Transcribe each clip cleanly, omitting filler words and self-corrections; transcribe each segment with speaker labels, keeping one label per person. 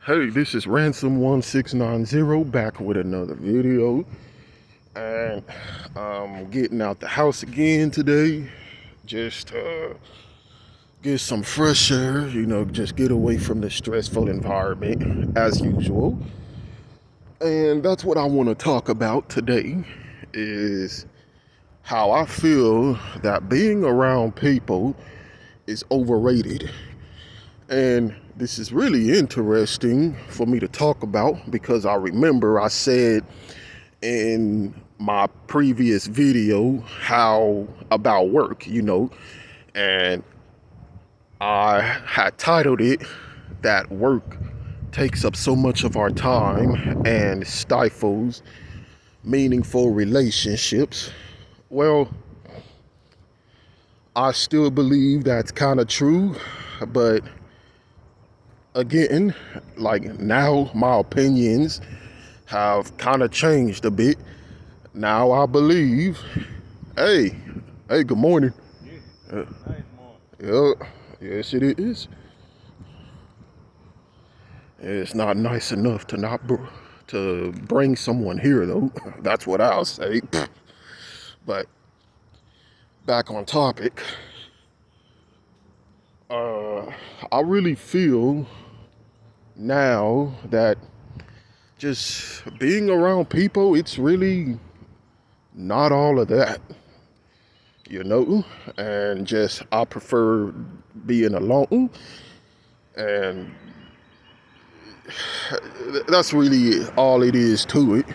Speaker 1: Hey, this is Ransom1690 back with another video, and I'm getting out the house again today just to get some fresh air, just get away from the stressful environment as usual. And that's what I want to talk about today, is how I feel that being around people is overrated. And this is really interesting for me to talk about because I remember I said in my previous video how about work, and I had titled it that work takes up so much of our time and stifles meaningful relationships. Well, I still believe that's kind of true, but again, like now my opinions have kind of changed a bit. Now I believe, hey, good morning.
Speaker 2: Nice morning.
Speaker 1: Yeah, yes it is. It's not nice enough to not to bring someone here though. That's what I'll say. But back on topic, I really feel now that just being around people, it's really not all of that, and just I prefer being alone, and that's really all it is to it.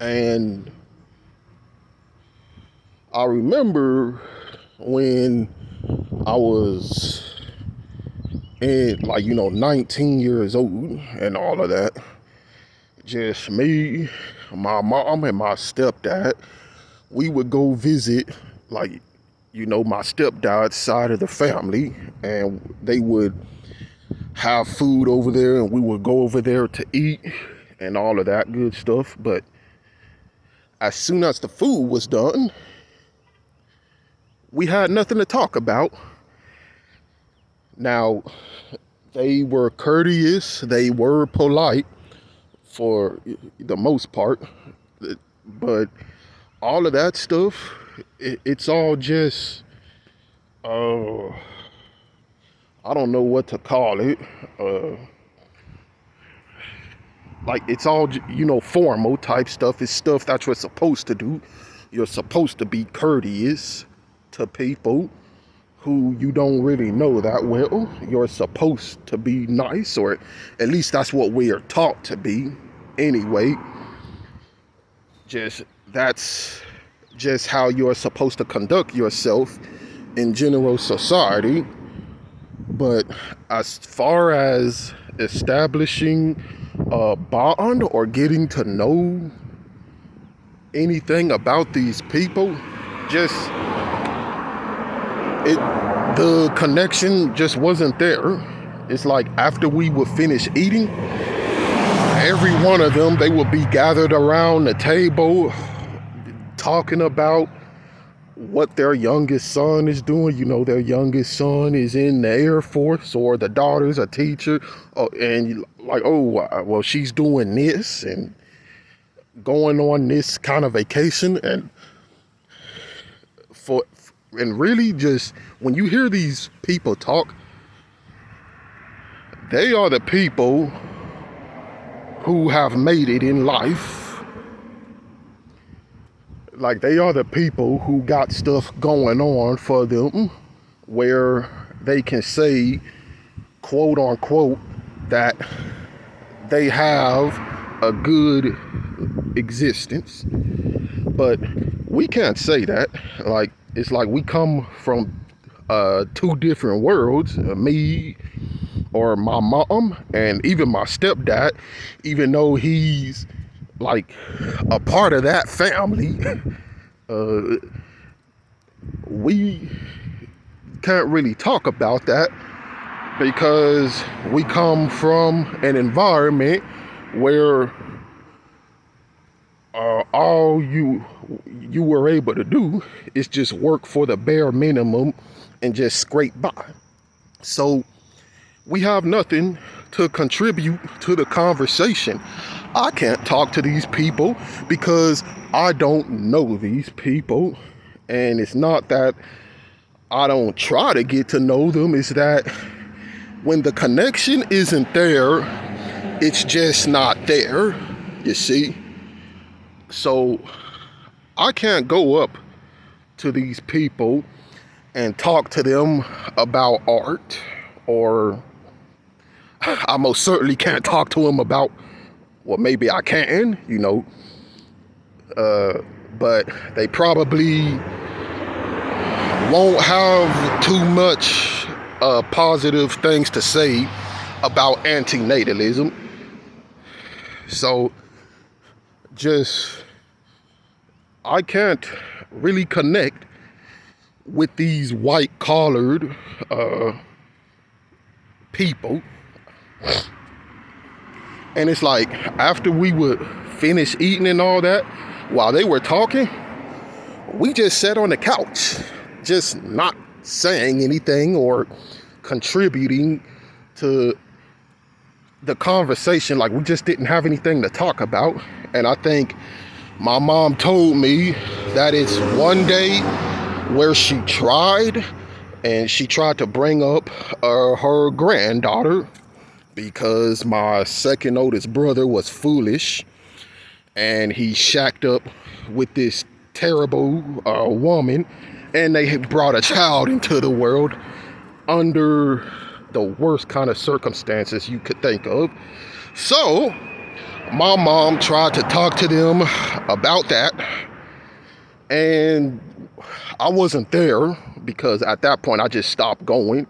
Speaker 1: And I remember when I was in 19 years old and all of that, just me, my mom and my stepdad, we would go visit my stepdad's side of the family, and they would have food over there and we would go over there to eat and all of that good stuff. But as soon as the food was done, we had nothing to talk about. Now, they were courteous, they were polite for the most part, but all of that stuff, it's all just, I don't know what to call it. It's all, formal type stuff. It's stuff that you're supposed to do. You're supposed to be courteous to people who you don't really know that well. You're supposed to be nice, or at least that's what we are taught to be anyway. That's just how you're supposed to conduct yourself in general society. But as far as establishing a bond or getting to know anything about these people, the connection just wasn't there. It's like after we would finish eating, every one of them, they would be gathered around the table talking about what their youngest son is doing. Their youngest son is in the Air Force, or the daughter's a teacher, and well, she's doing this and going on this kind of vacation. And really, just when you hear these people talk, they are the people who have made it in life. They are the people who got stuff going on for them where they can say, quote unquote, that they have a good existence. But we can't say that. It's like we come from two different worlds, me or my mom, and even my stepdad, even though he's a part of that family, we can't really talk about that because we come from an environment where all you were able to do is just work for the bare minimum and just scrape by. So we have nothing to contribute to the conversation. I can't talk to these people because I don't know these people. And it's not that I don't try to get to know them, it's that when the connection isn't there, it's just not there, you see? So I can't go up to these people and talk to them about art, or I most certainly can't talk to them about, well, maybe I can, but they probably won't have too much positive things to say about antinatalism. So I can't really connect with these white-collared people. And it's like, after we would finish eating and all that, while they were talking, we just sat on the couch, just not saying anything or contributing to the conversation. Like, we just didn't have anything to talk about. And I think my mom told me that it's one day where she tried to bring up her granddaughter, because my second oldest brother was foolish and he shacked up with this terrible woman, and they had brought a child into the world under the worst kind of circumstances you could think of. So my mom tried to talk to them about that, and I wasn't there because at that point I just stopped going.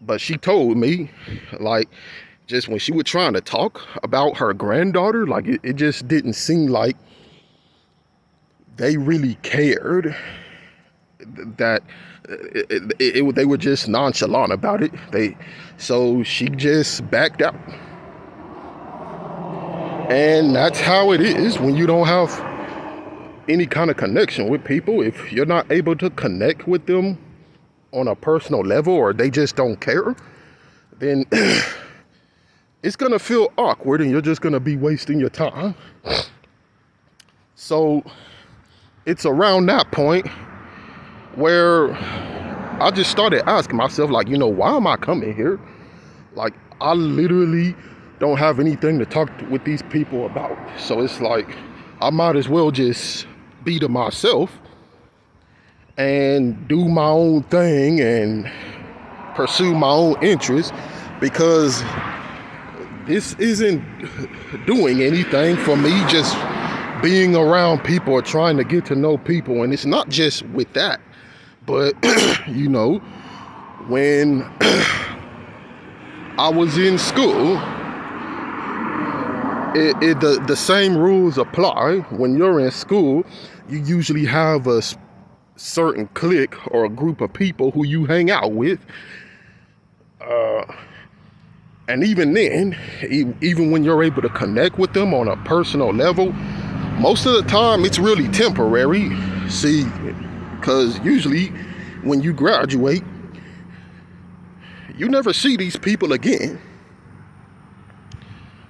Speaker 1: But she told me, like, just when she was trying to talk about her granddaughter, like, it just didn't seem like they really cared, that they were just nonchalant about it. So she just backed out. And that's how it is when you don't have any kind of connection with people. If you're not able to connect with them on a personal level, or they just don't care, then it's gonna feel awkward and you're just gonna be wasting your time. So it's around that point where I just started asking myself, like, why am I coming here? Like, I literally don't have anything to talk with these people about. So it's like, I might as well just be to myself and do my own thing and pursue my own interests, because this isn't doing anything for me, just being around people or trying to get to know people. And it's not just with that, but when I was in school, the same rules apply. When you're in school, you usually have a certain clique or a group of people who you hang out with, and even then, even when you're able to connect with them on a personal level, most of the time it's really temporary. See, because usually when you graduate, you never see these people again.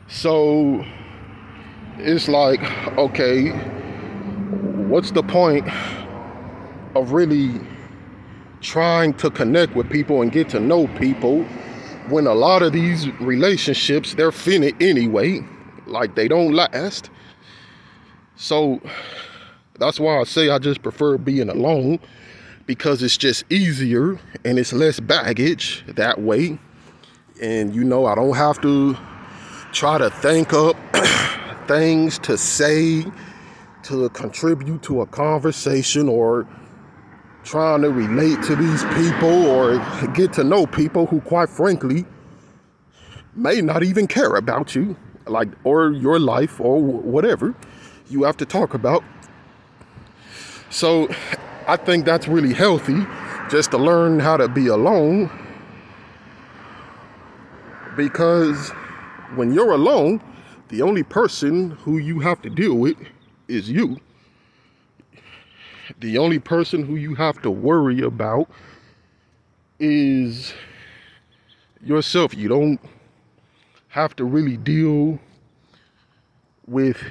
Speaker 1: So it's like, okay, what's the point of really trying to connect with people and get to know people when a lot of these relationships, they're finite anyway, like they don't last? So that's why I say I just prefer being alone, because it's just easier and it's less baggage that way. And I don't have to try to think up things to say to contribute to a conversation, or trying to relate to these people or get to know people who, quite frankly, may not even care about you, like, or your life, or whatever you have to talk about. So I think that's really healthy, just to learn how to be alone, because when you're alone, the only person who you have to deal with is you. The only person who you have to worry about is yourself. You don't have to really deal with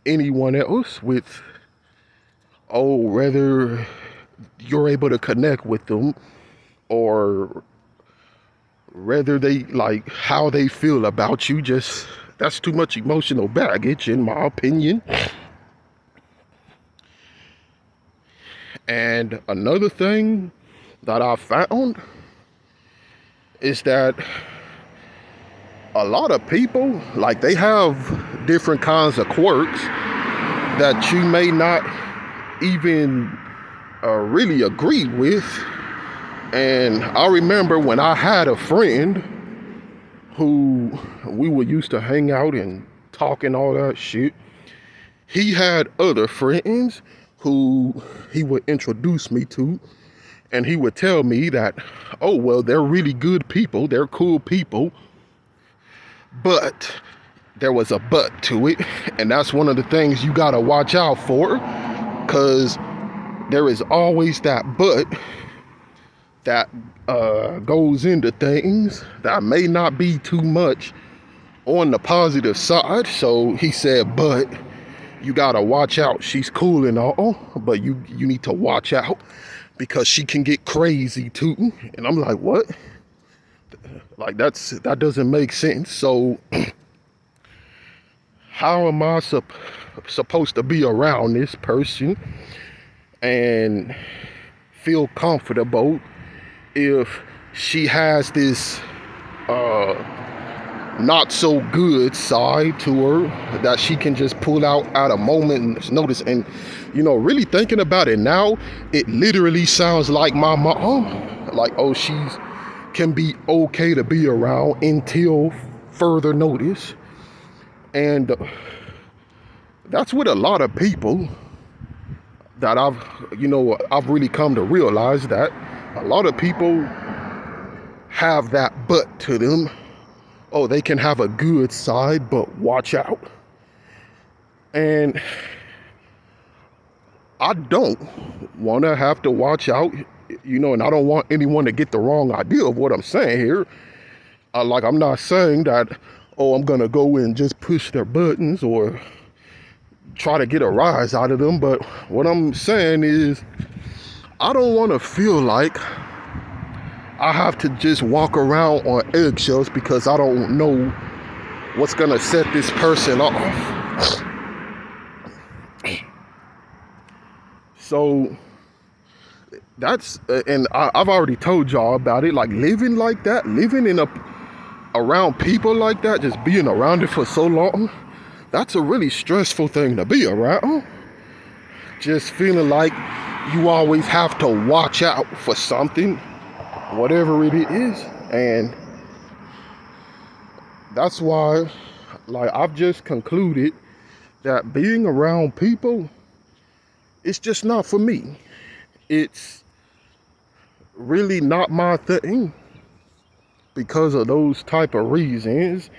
Speaker 1: anyone else with, whether you're able to connect with them or whether they like how they feel about you. Just that's too much emotional baggage, in my opinion. And another thing that I found is that a lot of people, like, they have different kinds of quirks that you may not even really agree with. And I remember when I had a friend who we would used to hang out and talk and all that shit. He had other friends who he would introduce me to, and he would tell me that, oh, well, they're really good people, they're cool people, but there was a but to it. And that's one of the things you gotta watch out for, because there is always that but that goes into things that may not be too much on the positive side. So he said, but you gotta watch out. She's cool and all, but you need to watch out because she can get crazy too. And I'm like, what? Like, that doesn't make sense. So how am I supposed to be around this person and feel comfortable if she has this not so good side to her that she can just pull out at a moment's notice? And really thinking about it now, it literally sounds like my mom. Like, oh, she's can be okay to be around until further notice. And that's with a lot of people that I've really come to realize that a lot of people have that but to them. Oh, they can have a good side, but watch out. And I don't want to have to watch out, and I don't want anyone to get the wrong idea of what I'm saying here. I'm not saying that, oh, I'm going to go and just push their buttons or try to get a rise out of them. But what I'm saying is, I don't want to feel like I have to just walk around on eggshells because I don't know what's going to set this person off. So that's, and I've already told y'all about it, like living like that, living around people like that, just being around it for so long, that's a really stressful thing to be around. Just feeling like you always have to watch out for something, whatever it is. And that's why, I've just concluded that being around people, it's just not for me. It's really not my thing because of those type of reasons.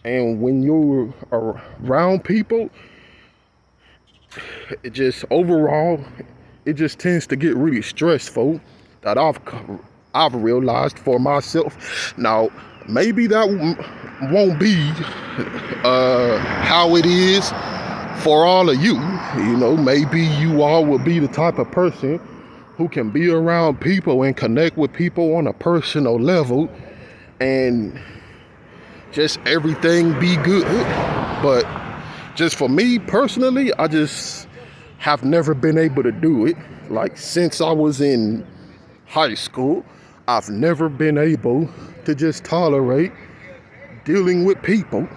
Speaker 1: And when you're around people, it just overall, it just tends to get really stressful, that I've realized for myself. Now, maybe that won't be how it is for all of you. Maybe you all will be the type of person who can be around people and connect with people on a personal level and just everything be good. But just for me personally, I just have never been able to do it. Like, since I was in high school, I've never been able to just tolerate dealing with people.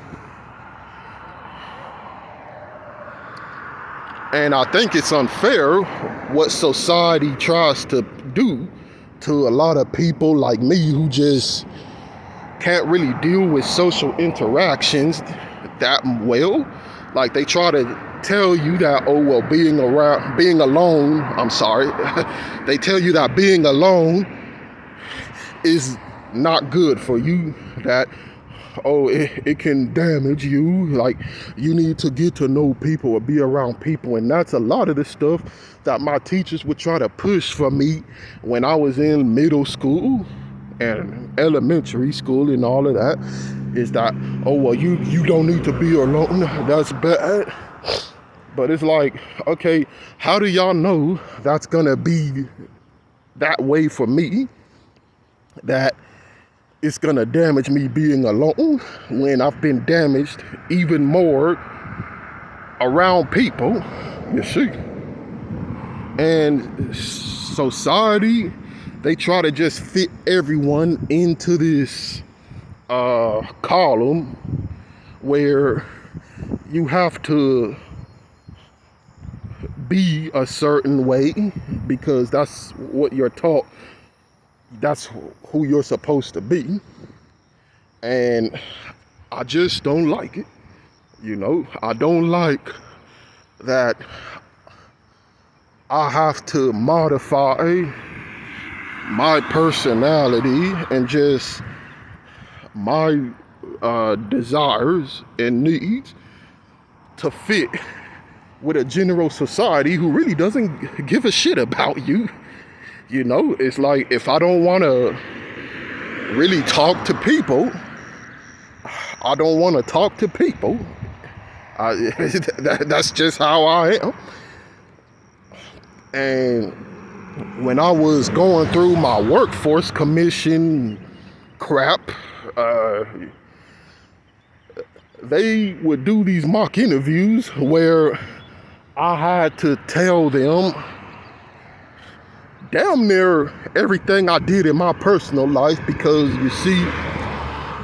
Speaker 1: And I think it's unfair what society tries to do to a lot of people like me who just can't really deal with social interactions that well. Like, they try to tell you that, oh, well, being alone, they tell you that being alone is not good for you, that, oh, it can damage you. Like, you need to get to know people or be around people. And that's a lot of the stuff that my teachers would try to push for me when I was in middle school and elementary school and all of that is that, oh, well, you don't need to be alone. That's bad. But it's like, okay, how do y'all know that's gonna be that way for me? That it's gonna damage me being alone when I've been damaged even more around people, you see. And society, they try to just fit everyone into this column where you have to be a certain way because that's what you're taught, that's who you're supposed to be. And I just don't like it. I don't like that I have to modify my personality and just my desires and needs to fit with a general society who really doesn't give a shit about you. It's like, if I don't want to really talk to people, I don't want to talk to people. That's just how I am. And when I was going through my workforce commission crap, they would do these mock interviews where I had to tell them damn near everything I did in my personal life, because you see,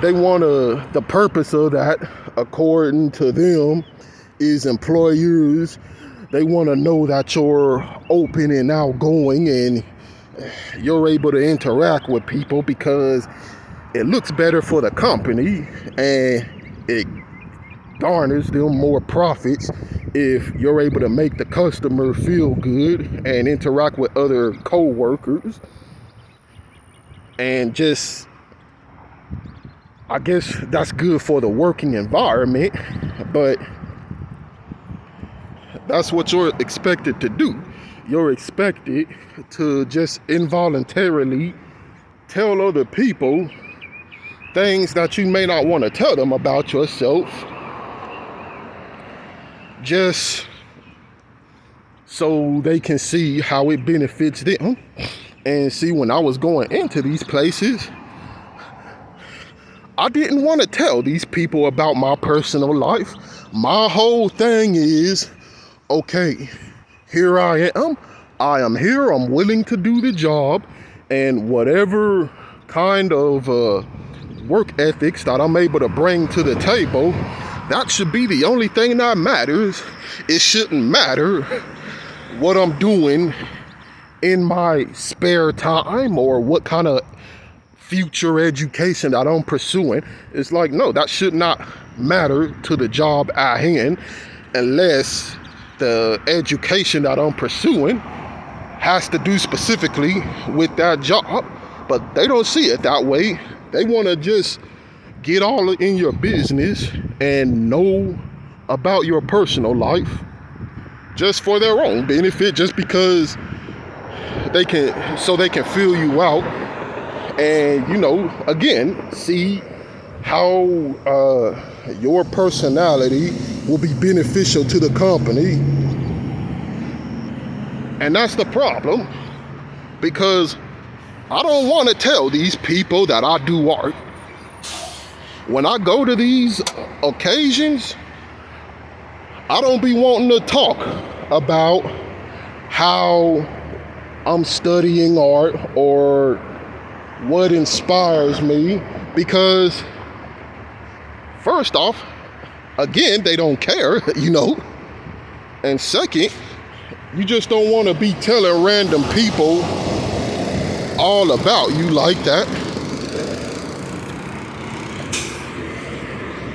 Speaker 1: the purpose of that, according to them, is employers. They want to know that you're open and outgoing and you're able to interact with people, because it looks better for the company and it garners them more profits if you're able to make the customer feel good and interact with other co-workers. And just, I guess that's good for the working environment, but that's what you're expected to do. You're expected to just involuntarily tell other people things that you may not want to tell them about yourself, just so they can see how it benefits them. And see, when I was going into these places, I didn't want to tell these people about my personal life. My whole thing is, okay, here I am. I am here. I'm willing to do the job. And whatever kind of work ethics that I'm able to bring to the table, that should be the only thing that matters. It shouldn't matter what I'm doing in my spare time or what kind of future education that I'm pursuing. It's like, no, that should not matter to the job at hand, unless the education that I'm pursuing has to do specifically with that job. But they don't see it that way. They want to just get all in your business and know about your personal life just for their own benefit, just because they can fill you out and, again, see how your personality will be beneficial to the company. And that's the problem, because I don't want to tell these people that I do art. When I go to these occasions, I don't be wanting to talk about how I'm studying art or what inspires me, because first off, again, they don't care, and second, you just don't want to be telling random people all about you like that.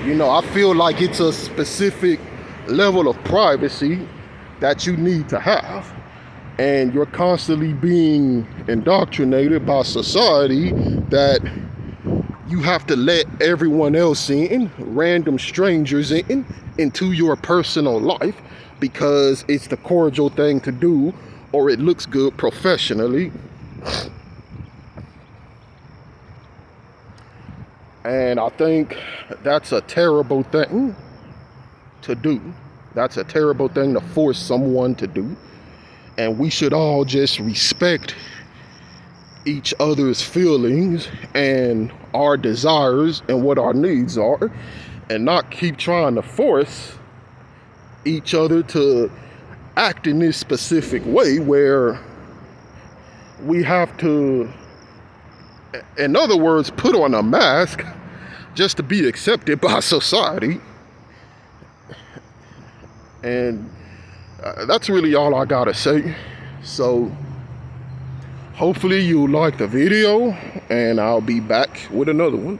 Speaker 1: I feel like it's a specific level of privacy that you need to have. And you're constantly being indoctrinated by society that you have to let everyone else in, random strangers into your personal life, because it's the cordial thing to do, or it looks good professionally. And I think that's a terrible thing to do. That's a terrible thing to force someone to do. And we should all just respect each other's feelings and our desires and what our needs are, and not keep trying to force each other to act in this specific way where we have to, in other words, put on a mask just to be accepted by society. And that's really all I gotta say. So hopefully you like the video, and I'll be back with another one.